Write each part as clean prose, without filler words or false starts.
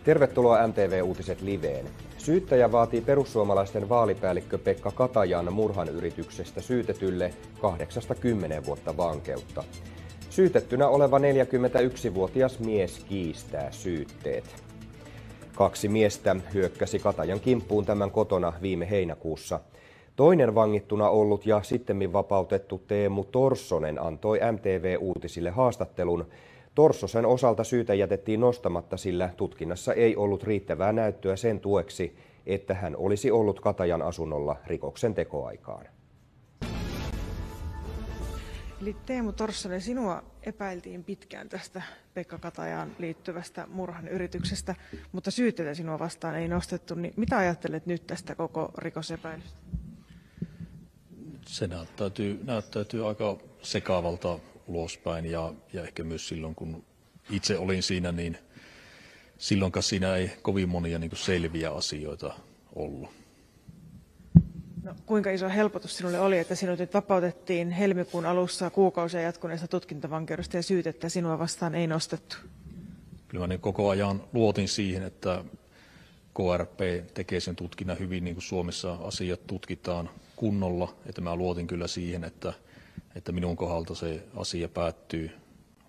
Tervetuloa MTV-uutiset liveen. Syyttäjä vaatii perussuomalaisten vaalipäällikkö Pekka Katajan murhan yrityksestä syytetylle 8–10 vuotta vankeutta. Syytettynä oleva 41-vuotias mies kiistää syytteet. 2 miestä hyökkäsi Katajan kimppuun tämän kotona viime heinäkuussa. Toinen vangittuna ollut ja sittemmin vapautettu Teemu Torssonen antoi MTV-uutisille haastattelun. Torssosen osalta syyte jätettiin nostamatta, sillä tutkinnassa ei ollut riittävää näyttöä sen tueksi, että hän olisi ollut Katajan asunnolla rikoksen tekoaikaan. Eli Teemu Torssonen, sinua epäiltiin pitkään tästä Pekka Katajaan liittyvästä murhan yrityksestä, mutta syytteitä sinua vastaan ei nostettu. Niin mitä ajattelet nyt tästä koko rikosepäilystä? Se näyttäytyy aika sekaavalta ulospäin ja ehkä myös silloin, kun itse olin siinä, niin silloinkaan siinä ei kovin monia selviä asioita ollut. No, kuinka iso helpotus sinulle oli, että sinut nyt vapautettiin helmikuun alussa kuukausia jatkuneesta tutkintavankeudesta ja syytettä sinua vastaan ei nostettu? Kyllä mä koko ajan luotin siihen, että KRP tekee sen tutkinnan hyvin, niin kuin Suomessa asiat tutkitaan kunnolla. Että mä luotin kyllä siihen, että minun kohdalta se asia päättyy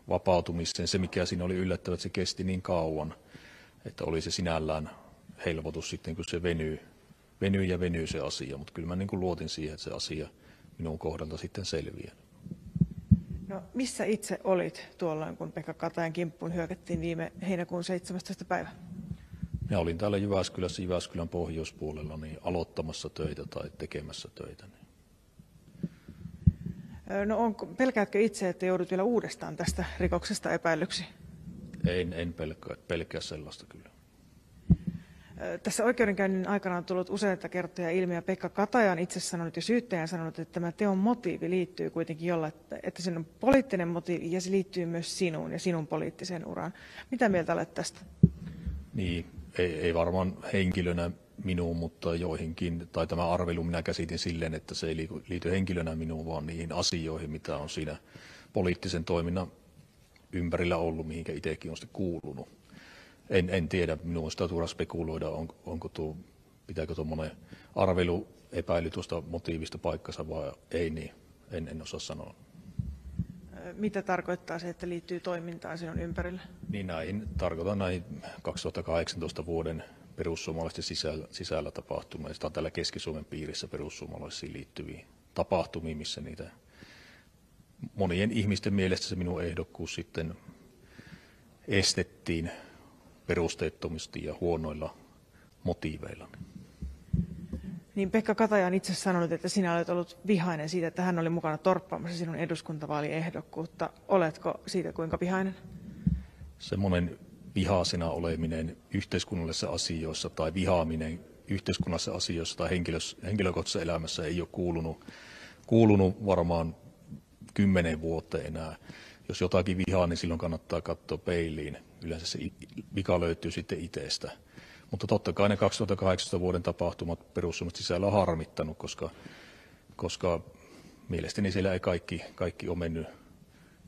vapautumiseen. Se, mikä siinä oli yllättävää, että se kesti niin kauan, että oli se sinällään helpotus sitten, kun se venyy se asia. Mutta kyllä mä luotin siihen, että se asia minun kohdalta sitten selviää. No, missä itse olit tuolloin, kun Pekka Katajan kimppuun hyökättiin viime heinäkuun 17. päivä? Minä olin täällä Jyväskylässä, Jyväskylän pohjoispuolella, niin aloittamassa töitä tai tekemässä töitä. No, pelkäätkö itse, että joudut vielä uudestaan tästä rikoksesta epäillyksi? En pelkää sellaista kyllä. Tässä oikeudenkäynnin aikana on tullut useita kertoja ilmi, ja Pekka Kataja on itse sanonut ja syyttäjä sanonut, että tämä teon motiivi liittyy kuitenkin jollain, että se on poliittinen motiivi ja se liittyy myös sinuun ja sinun poliittiseen uraan. Mitä mieltä olet tästä? Niin, ei varmaan henkilönä minuun, mutta joihinkin, tai tämä arvelu minä käsitin silleen, että se ei liity henkilönä minuun, vaan niihin asioihin, mitä on siinä poliittisen toiminnan ympärillä ollut, mihinkä itsekin on sitten kuulunut. En tiedä, minun on sitä turha spekuloida, pitääkö tuommoinen arvelu epäily tuosta motiivista paikkansa vai ei, niin en osaa sanoa. Mitä tarkoittaa se, että liittyy toimintaan sinun ympärillä? Niin tarkoitan näihin 2018 vuoden perussuomalaisten sisällä tapahtumia. Sitä on täällä Keski-Suomen piirissä perussuomalaisiin liittyviä tapahtumia, missä niitä monien ihmisten mielestä se minun ehdokkuus sitten estettiin perusteettomasti ja huonoilla motiiveilla. Niin Pekka Kataja on itse sanonut, että sinä olet ollut vihainen siitä, että hän oli mukana torppaamassa sinun eduskuntavaaliehdokkuutta. Oletko siitä kuinka vihainen? Semmoinen vihaisena oleminen yhteiskunnallisissa asioissa tai vihaaminen yhteiskunnallisissa asioissa tai henkilökohtaisessa elämässä ei ole kuulunut varmaan 10 vuotta enää. Jos jotakin vihaa, niin silloin kannattaa katsoa peiliin. Yleensä se vika löytyy sitten itsestä. Mutta totta kai ne 2018 vuoden tapahtumat perussuomalaisten sisällä on harmittanut, koska mielestäni siellä ei kaikki ole mennyt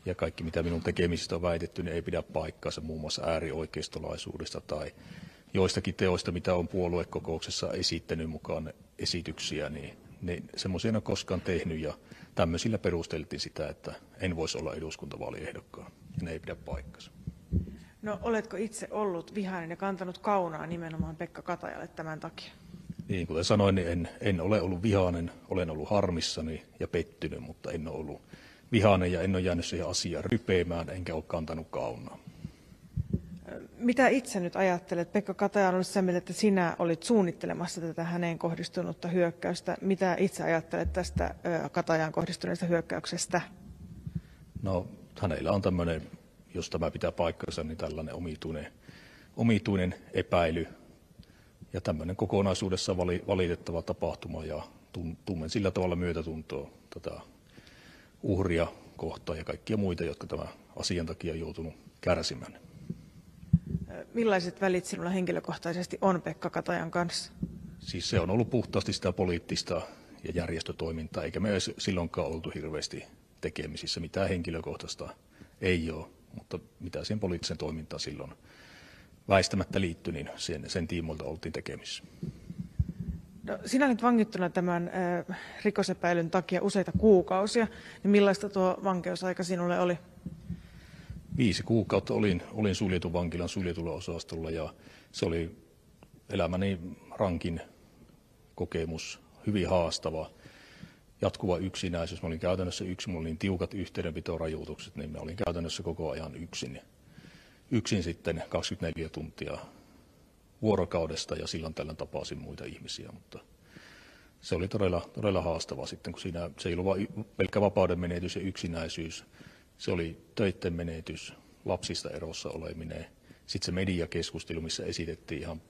ja kaikki mitä minun tekemisistä on väitetty, niin ei pidä paikkaansa muun muassa äärioikeistolaisuudesta tai joistakin teoista, mitä on puoluekokouksessa esittänyt mukaan esityksiä, niin semmoisia en ole koskaan tehnyt ja tämmöisillä perusteltiin sitä, että en voisi olla eduskuntavaaliehdokkaan ja ne ei pidä paikkansa. No, oletko itse ollut vihainen ja kantanut kaunaa nimenomaan Pekka Katajalle tämän takia? Niin, kuten sanoin, niin en ole ollut vihainen, olen ollut harmissani ja pettynyt, mutta en ole ollut vihainen ja en ole jäänyt siihen asiaan rypeämään, enkä ole kantanut kaunaa. Mitä itse nyt ajattelet? Pekka Kataja on ollut sitä mieltä, että sinä olit suunnittelemassa tätä häneen kohdistunutta hyökkäystä. Mitä itse ajattelet tästä Katajaan kohdistuneesta hyökkäyksestä? No, hänellä on tämmöinen, jos tämä pitää paikkansa, niin tällainen omituinen epäily ja tämmöinen kokonaisuudessa valitettava tapahtuma ja tunnen sillä tavalla myötätuntoa tätä uhria kohtaan ja kaikkia muita, jotka tämän asian takia on joutunut kärsimään. Millaiset välit sinulla henkilökohtaisesti on Pekka Katajan kanssa? Siis se on ollut puhtaasti sitä poliittista ja järjestötoimintaa, eikä me silloinkaan oltu hirveästi tekemisissä. Mitään henkilökohtaista ei ole, mutta mitä siihen poliittiseen toimintaan silloin väistämättä liittyi, niin sen tiimoilta oltiin tekemisissä. No, sinä olit vangittuna tämän rikosepäilyn takia useita kuukausia, niin millaista tuo vankeusaika sinulle oli? 5 kuukautta olin suljetun vankilan suljetulla osastolla ja se oli elämäni rankin kokemus, hyvin haastava, jatkuva yksinäisyys. Mä olin käytännössä yksin, mulla oli niin tiukat yhteydenpitorajoitukset, niin mä olin käytännössä koko ajan yksin sitten 24 tuntia vuorokaudesta ja silloin tällöin tapasin muita ihmisiä, mutta se oli todella haastava sitten, kun siinä se ei ollut vain pelkkä vapauden menetys ja yksinäisyys, se oli töitten menetys, lapsista erossa oleminen, sitten se mediakeskustelu, missä esitettiin ihan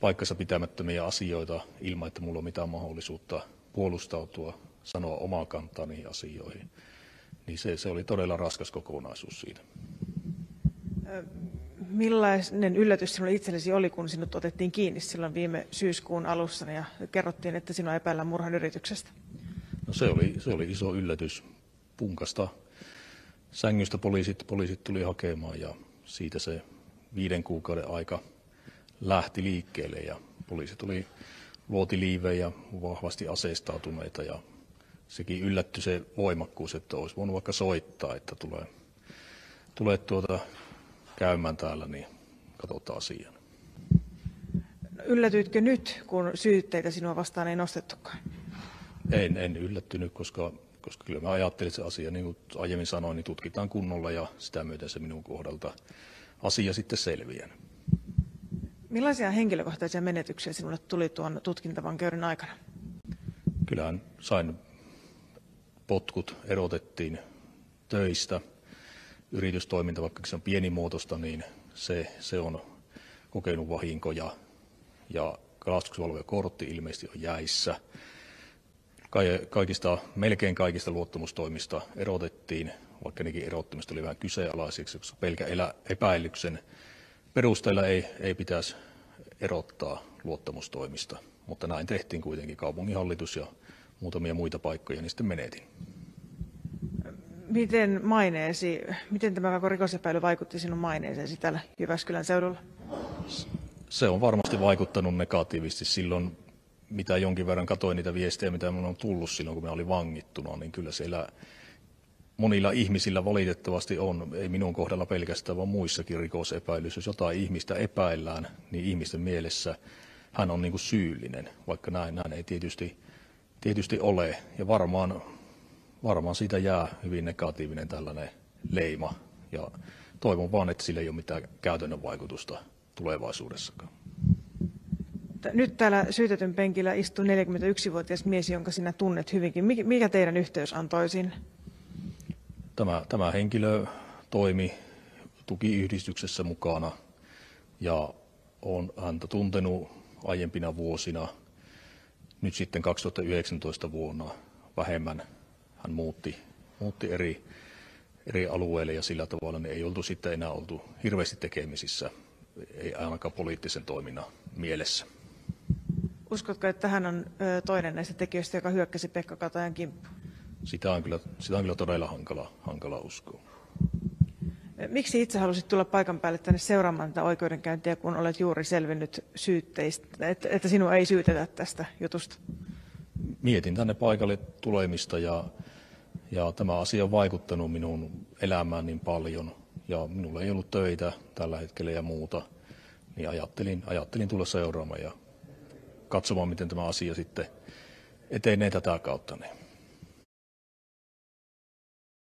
paikkansa pitämättömiä asioita ilman, että mulla on mitään mahdollisuutta puolustautua, sanoa omaa kantaa niihin asioihin, niin se oli todella raskas kokonaisuus siitä. Millainen yllätys sinulle itsellesi oli, kun sinut otettiin kiinni silloin viime syyskuun alussa ja kerrottiin, että sinua epäillään murhan yrityksestä? No se oli iso yllätys. Punkasta sängystä poliisit tuli hakemaan ja siitä se 5 kuukauden aika lähti liikkeelle ja poliisit oli luotiliivejä ja vahvasti aseistautuneita ja sekin yllätty se voimakkuus, että olisi voinut vaikka soittaa, että tulee käymään täällä, niin katsotaan asian. Yllätyitkö nyt, kun syytteitä sinua vastaan ei nostettukaan? En yllättynyt, koska kyllä mä ajattelin, että se asia, niin kuin aiemmin sanoin, niin tutkitaan kunnolla ja sitä myöten se minun kohdalta asia sitten selviää. Millaisia henkilökohtaisia menetyksiä sinulle tuli tuon tutkintavankeuden aikana? Kyllähän sain potkut, erotettiin töistä. Yritystoiminta, vaikka se on pienimuotoista, niin se on kokenut vahinkoja ja kalastuksenvalvojakortti ilmeisesti on jäissä. Melkein kaikista luottamustoimista erotettiin, vaikka nekin erottamista oli vähän kyseenalaisiksi, koska pelkä epäilyksen perusteella ei pitäisi erottaa luottamustoimista, mutta näin tehtiin kuitenkin kaupunginhallitus ja muutamia muita paikkoja, niin sitten menetin. Miten tämä koko rikosepäily vaikutti sinun maineeseesi täällä Jyväskylän seudulla? Se on varmasti vaikuttanut negatiivisesti silloin, mitä jonkin verran katsoin niitä viestejä, mitä minulla on tullut silloin, kun minä olin vangittuna, niin kyllä siellä monilla ihmisillä valitettavasti on, ei minun kohdalla pelkästään, vaan muissakin rikosepäilyissä. Jos jotain ihmistä epäillään, niin ihmisten mielessä hän on niin kuin syyllinen, vaikka näin ei tietysti ole. Ja varmaan siitä jää hyvin negatiivinen tällainen leima. Ja toivon vaan, että sillä ei ole mitään käytännön vaikutusta tulevaisuudessakaan. Nyt täällä syytetyn penkillä istuu 41-vuotias mies, jonka sinä tunnet hyvinkin. Mikä teidän yhteys antoi sinne? Tämä henkilö toimi tukiyhdistyksessä mukana ja olen häntä tuntenut aiempina vuosina. Nyt sitten 2019 vuonna vähemmän hän muutti eri alueille ja sillä tavalla niin ei oltu sitten enää oltu hirveästi tekemisissä, ei ainakaan poliittisen toiminnan mielessä. Uskotko, että hän on toinen näistä tekijöistä, joka hyökkäsi Pekka Katajan kimppuun? Sitä on kyllä todella hankala uskoa. Miksi itse halusit tulla paikan päälle tänne seuraamaan tätä oikeudenkäyntiä, kun olet juuri selvinnyt syytteistä, että sinua ei syytetä tästä jutusta? Mietin tänne paikalle tulemista ja tämä asia on vaikuttanut minun elämään niin paljon ja minulla ei ollut töitä tällä hetkellä ja muuta, niin ajattelin tulla seuraamaan ja katsomaan, miten tämä asia sitten etenee tätä kautta.